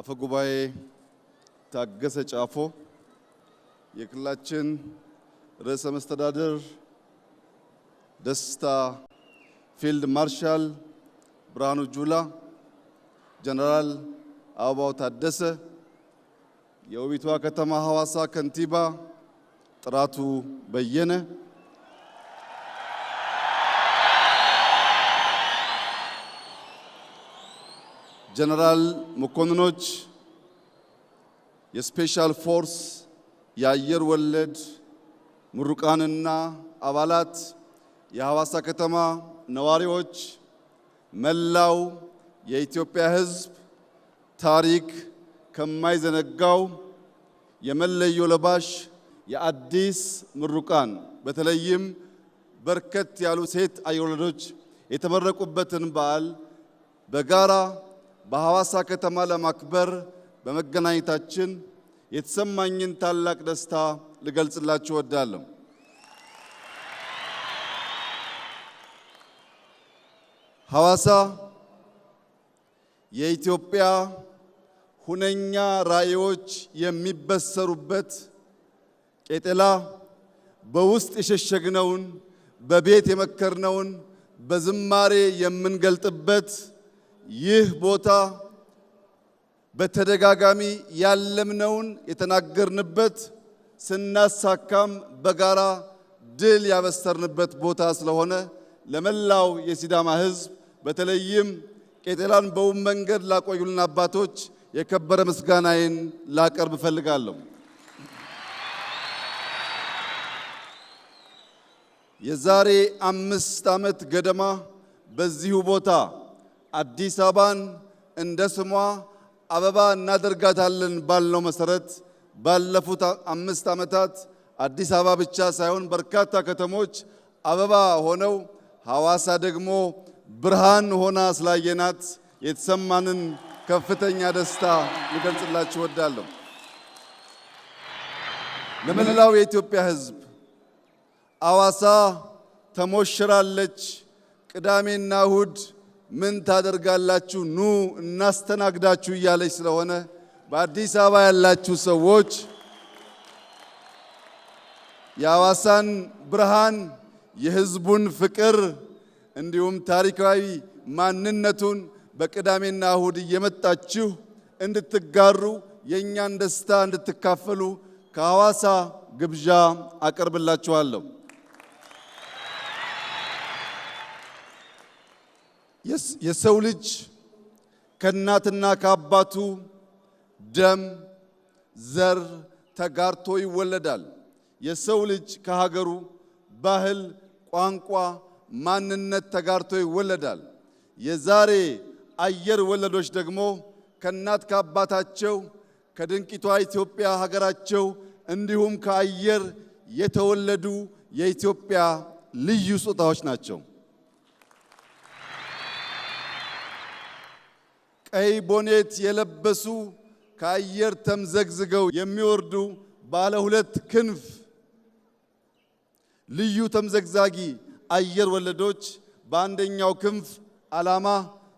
አፈጉባኤ ታገሰ ጫፎ፣ የክልላችን ርዕሰ መስተዳድር ደስታ ፊልድ ማርሻል ብርሃኑ ጁላ፣ ጀነራል አበባው ታደሰ፣ የውቢቷ ከተማ ሐዋሳ ከንቲባ ጥራቱ በየነ፣ ጀነራል መኮንኖች፣ የስፔሻል ፎርስ የአየር ወለድ ምሩቃንና አባላት፣ የሐዋሳ ከተማ ነዋሪዎች፣ መላው የኢትዮጵያ ሕዝብ ታሪክ ከማይዘነጋው የመለዮ ለባሽ የአዲስ ምሩቃን በተለይም በርከት ያሉ ሴት አየር ወለዶች የተመረቁበትን በዓል በጋራ በሐዋሳ ከተማ ለማክበር በመገናኘታችን የተሰማኝን ታላቅ ደስታ ልገልጽላችሁ እወዳለሁ። ሐዋሳ የኢትዮጵያ ሁነኛ ራዕዮች የሚበሰሩበት፣ ቄጠላ በውስጥ የሸሸግነውን በቤት የመከርነውን በዝማሬ የምንገልጥበት፣ ይህ ቦታ በተደጋጋሚ ያለምነውን የተናገርንበት ስናሳካም በጋራ ድል ያበሰርንበት ቦታ ስለሆነ ለመላው የሲዳማ ሕዝብ በተለይም ቄጠላን በውብ መንገድ ላቆዩልን አባቶች የከበረ ምስጋናዬን ላቀርብ እፈልጋለሁ። የዛሬ 5 ዓመት ገደማ በዚሁ ቦታ አዲስ አበባን እንደ ስሟ አበባ እናደርጋታለን ባልነው መሰረት ባለፉት 5 ዓመታት አዲስ አበባ ብቻ ሳይሆን በርካታ ከተሞች አበባ ሆነው ሐዋሳ ደግሞ ብርሃን ሆና ስላየናት የተሰማንን ከፍተኛ ደስታ ልገልጽላችሁ እወዳለሁ። ለመላው የኢትዮጵያ ሕዝብ ሐዋሳ ተሞሽራለች። ቅዳሜና እሁድ ምን ታደርጋላችሁ? ኑ እናስተናግዳችሁ እያለች ስለሆነ በአዲስ አበባ ያላችሁ ሰዎች የሐዋሳን ብርሃን፣ የሕዝቡን ፍቅር እንዲሁም ታሪካዊ ማንነቱን በቅዳሜና እሁድ እየመጣችሁ እንድትጋሩ የእኛን ደስታ እንድትካፈሉ ከሐዋሳ ግብዣ አቀርብላችኋለሁ። የሰው ልጅ ከእናትና ከአባቱ ደም ዘር ተጋርቶ ይወለዳል። የሰው ልጅ ከሀገሩ ባህል፣ ቋንቋ፣ ማንነት ተጋርቶ ይወለዳል። የዛሬ አየር ወለዶች ደግሞ ከእናት ከአባታቸው ከድንቂቷ ኢትዮጵያ ሀገራቸው እንዲሁም ከአየር የተወለዱ የኢትዮጵያ ልዩ ስጦታዎች ናቸው። ቀይ ቦኔት የለበሱ ከአየር ተምዘግዝገው የሚወርዱ ባለ 2 ክንፍ ልዩ ተምዘግዛጊ አየር ወለዶች በአንደኛው ክንፍ ዓላማ፣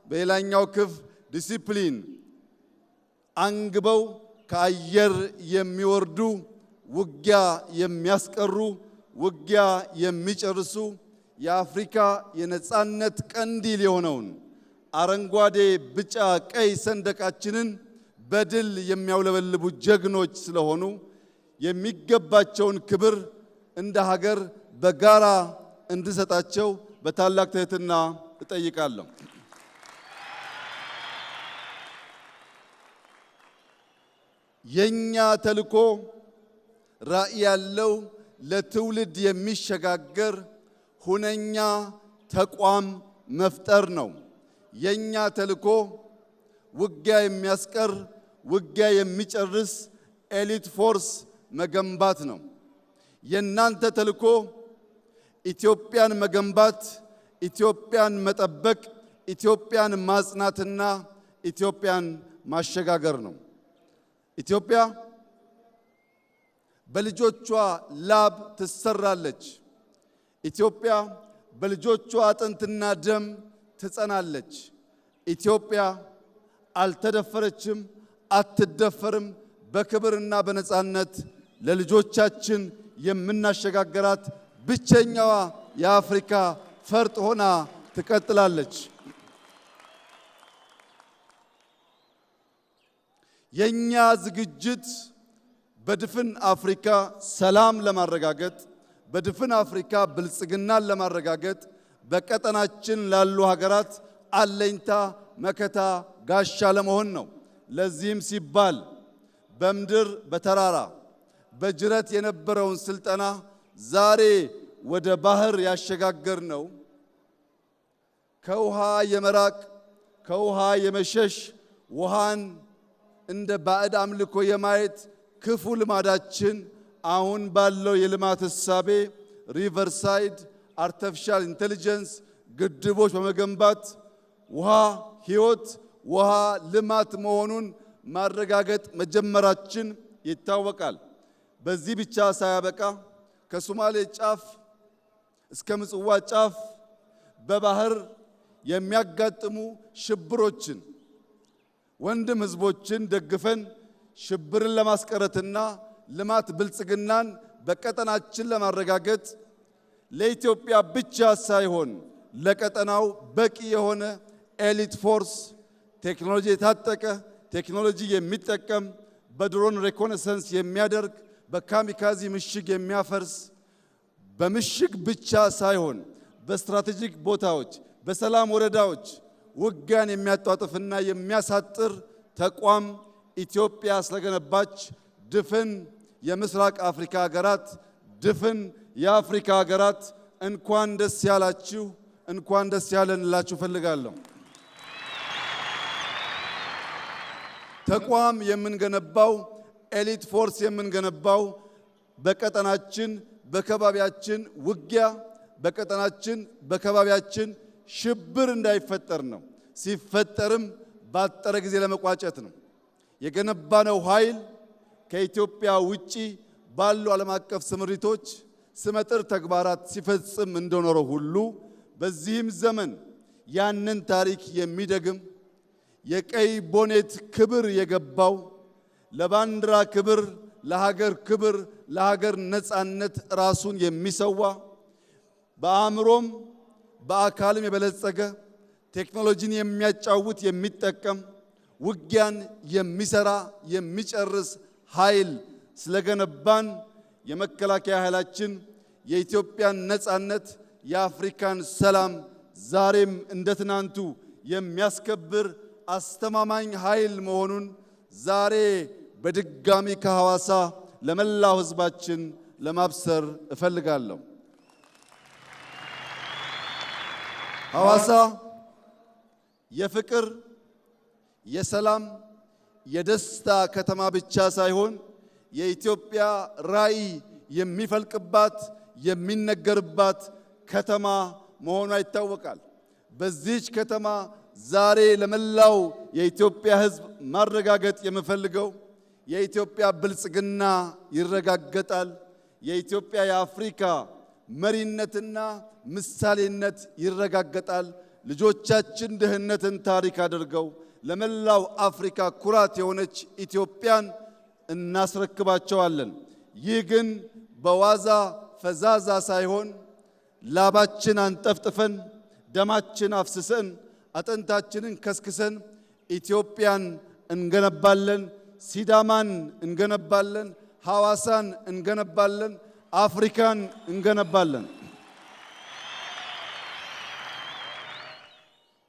በሌላኛው ክንፍ ዲሲፕሊን አንግበው ከአየር የሚወርዱ ውጊያ የሚያስቀሩ ውጊያ የሚጨርሱ የአፍሪካ የነጻነት ቀንዲል የሆነውን አረንጓዴ፣ ቢጫ፣ ቀይ ሰንደቃችንን በድል የሚያውለበልቡ ጀግኖች ስለሆኑ የሚገባቸውን ክብር እንደ ሀገር በጋራ እንድሰጣቸው በታላቅ ትህትና እጠይቃለሁ። የኛ ተልዕኮ ራዕይ ያለው ለትውልድ የሚሸጋገር ሁነኛ ተቋም መፍጠር ነው። የኛ ተልዕኮ ውጊያ የሚያስቀር ውጊያ የሚጨርስ ኤሊት ፎርስ መገንባት ነው። የናንተ ተልዕኮ ኢትዮጵያን መገንባት፣ ኢትዮጵያን መጠበቅ፣ ኢትዮጵያን ማጽናትና ኢትዮጵያን ማሸጋገር ነው። ኢትዮጵያ በልጆቿ ላብ ትሰራለች። ኢትዮጵያ በልጆቿ አጥንትና ደም ትጸናለች። ኢትዮጵያ አልተደፈረችም፣ አትደፈርም። በክብርና በነጻነት ለልጆቻችን የምናሸጋገራት ብቸኛዋ የአፍሪካ ፈርጥ ሆና ትቀጥላለች። የኛ ዝግጅት በድፍን አፍሪካ ሰላም ለማረጋገጥ፣ በድፍን አፍሪካ ብልጽግናን ለማረጋገጥ፣ በቀጠናችን ላሉ ሀገራት አለኝታ መከታ ጋሻ ለመሆን ነው። ለዚህም ሲባል በምድር በተራራ በጅረት የነበረውን ስልጠና ዛሬ ወደ ባህር ያሸጋገር ነው። ከውሃ የመራቅ ከውሃ የመሸሽ ውሃን እንደ ባዕድ አምልኮ የማየት ክፉ ልማዳችን አሁን ባለው የልማት እሳቤ ሪቨርሳይድ አርቲፊሻል ኢንተለጀንስ ግድቦች በመገንባት ውሃ ሕይወት ውሃ ልማት መሆኑን ማረጋገጥ መጀመራችን ይታወቃል። በዚህ ብቻ ሳያበቃ ከሶማሌ ጫፍ እስከ ምጽዋ ጫፍ በባህር የሚያጋጥሙ ሽብሮችን ወንድም ህዝቦችን ደግፈን ሽብርን ለማስቀረትና ልማት ብልጽግናን በቀጠናችን ለማረጋገጥ ለኢትዮጵያ ብቻ ሳይሆን ለቀጠናው በቂ የሆነ ኤሊት ፎርስ ቴክኖሎጂ የታጠቀ ቴክኖሎጂ የሚጠቀም በድሮን ሪኮነሰንስ የሚያደርግ በካሚካዚ ምሽግ የሚያፈርስ በምሽግ ብቻ ሳይሆን በስትራቴጂክ ቦታዎች በሰላም ወረዳዎች ውጊያን የሚያጧጥፍና የሚያሳጥር ተቋም ኢትዮጵያ ስለገነባች ድፍን የምስራቅ አፍሪካ ሀገራት ድፍን የአፍሪካ ሀገራት እንኳን ደስ ያላችሁ እንኳን ደስ ያለን እላችሁ ፈልጋለሁ። ተቋም የምንገነባው ኤሊት ፎርስ የምንገነባው በቀጠናችን በከባቢያችን ውጊያ በቀጠናችን በከባቢያችን ሽብር እንዳይፈጠር ነው። ሲፈጠርም ባጠረ ጊዜ ለመቋጨት ነው። የገነባነው ኃይል ከኢትዮጵያ ውጪ ባሉ ዓለም አቀፍ ስምሪቶች ስመጥር ተግባራት ሲፈጽም እንደኖረው ሁሉ በዚህም ዘመን ያንን ታሪክ የሚደግም የቀይ ቦኔት ክብር የገባው ለባንዲራ ክብር ለሀገር ክብር ለሀገር ነጻነት ራሱን የሚሰዋ በአእምሮም በአካልም የበለጸገ ቴክኖሎጂን የሚያጫውት የሚጠቀም ውጊያን የሚሰራ የሚጨርስ ኃይል ስለገነባን የመከላከያ ኃይላችን የኢትዮጵያን ነጻነት የአፍሪካን ሰላም ዛሬም እንደ ትናንቱ የሚያስከብር አስተማማኝ ኃይል መሆኑን ዛሬ በድጋሚ ከሐዋሳ ለመላው ሕዝባችን ለማብሰር እፈልጋለሁ። ሐዋሳ የፍቅር የሰላም የደስታ ከተማ ብቻ ሳይሆን የኢትዮጵያ ራዕይ የሚፈልቅባት የሚነገርባት ከተማ መሆኗ ይታወቃል። በዚህች ከተማ ዛሬ ለመላው የኢትዮጵያ ሕዝብ ማረጋገጥ የምፈልገው የኢትዮጵያ ብልጽግና ይረጋገጣል። የኢትዮጵያ የአፍሪካ መሪነትና ምሳሌነት ይረጋገጣል። ልጆቻችን ድህነትን ታሪክ አድርገው ለመላው አፍሪካ ኩራት የሆነች ኢትዮጵያን እናስረክባቸዋለን። ይህ ግን በዋዛ ፈዛዛ ሳይሆን ላባችን አንጠፍጥፈን ደማችን አፍስሰን አጥንታችንን ከስክሰን ኢትዮጵያን እንገነባለን፣ ሲዳማን እንገነባለን፣ ሐዋሳን እንገነባለን፣ አፍሪካን እንገነባለን።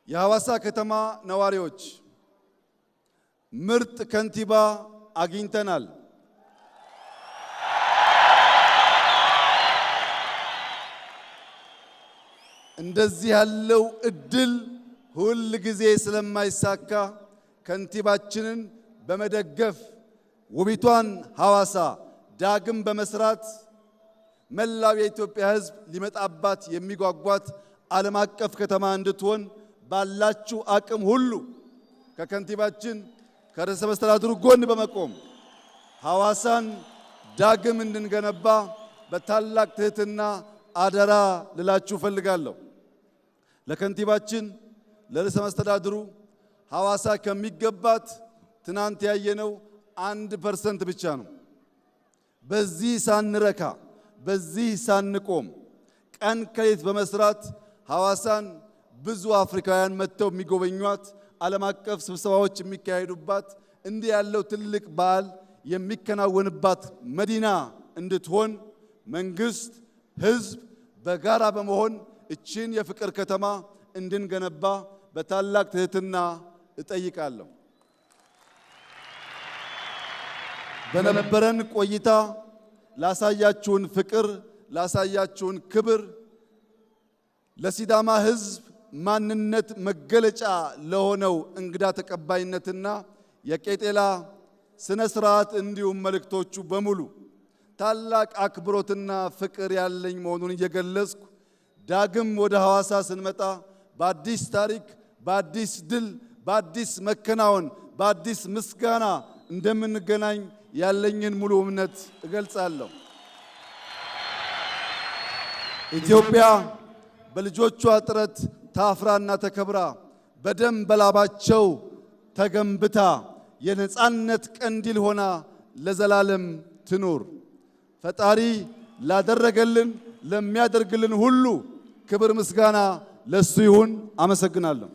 የሐዋሳ ከተማ ነዋሪዎች ምርጥ ከንቲባ አግኝተናል። እንደዚህ ያለው እድል ሁል ጊዜ ስለማይሳካ ከንቲባችንን በመደገፍ ውቢቷን ሐዋሳ ዳግም በመስራት መላው የኢትዮጵያ ሕዝብ ሊመጣባት የሚጓጓት ዓለም አቀፍ ከተማ እንድትሆን ባላችሁ አቅም ሁሉ ከከንቲባችን ከርዕሰ መስተዳድሩ ጎን በመቆም ሐዋሳን ዳግም እንድንገነባ በታላቅ ትህትና አደራ ልላችሁ ፈልጋለሁ። ለከንቲባችን ለርዕሰ መስተዳድሩ ሐዋሳ ከሚገባት ትናንት ያየነው 1% ብቻ ነው። በዚህ ሳንረካ በዚህ ሳንቆም ቀን ከሌት በመስራት ሐዋሳን ብዙ አፍሪካውያን መጥተው የሚጎበኟት ዓለም አቀፍ ስብሰባዎች የሚካሄዱባት እንዲህ ያለው ትልቅ በዓል የሚከናወንባት መዲና እንድትሆን መንግስት፣ ህዝብ በጋራ በመሆን እቺን የፍቅር ከተማ እንድንገነባ በታላቅ ትህትና እጠይቃለሁ። በነበረን ቆይታ ላሳያችሁን ፍቅር፣ ላሳያችሁን ክብር፣ ለሲዳማ ህዝብ ማንነት መገለጫ ለሆነው እንግዳ ተቀባይነትና የቄጤላ ስነ ስርዓት እንዲሁም መልእክቶቹ በሙሉ ታላቅ አክብሮትና ፍቅር ያለኝ መሆኑን እየገለጽኩ ዳግም ወደ ሐዋሳ ስንመጣ በአዲስ ታሪክ፣ በአዲስ ድል፣ በአዲስ መከናወን፣ በአዲስ ምስጋና እንደምንገናኝ ያለኝን ሙሉ እምነት እገልጻለሁ። ኢትዮጵያ በልጆቿ ጥረት ታፍራና ተከብራ በደም በላባቸው ተገንብታ የነጻነት ቀንዲል ሆና ለዘላለም ትኑር። ፈጣሪ ላደረገልን ለሚያደርግልን ሁሉ ክብር ምስጋና ለሱ ይሁን። አመሰግናለሁ።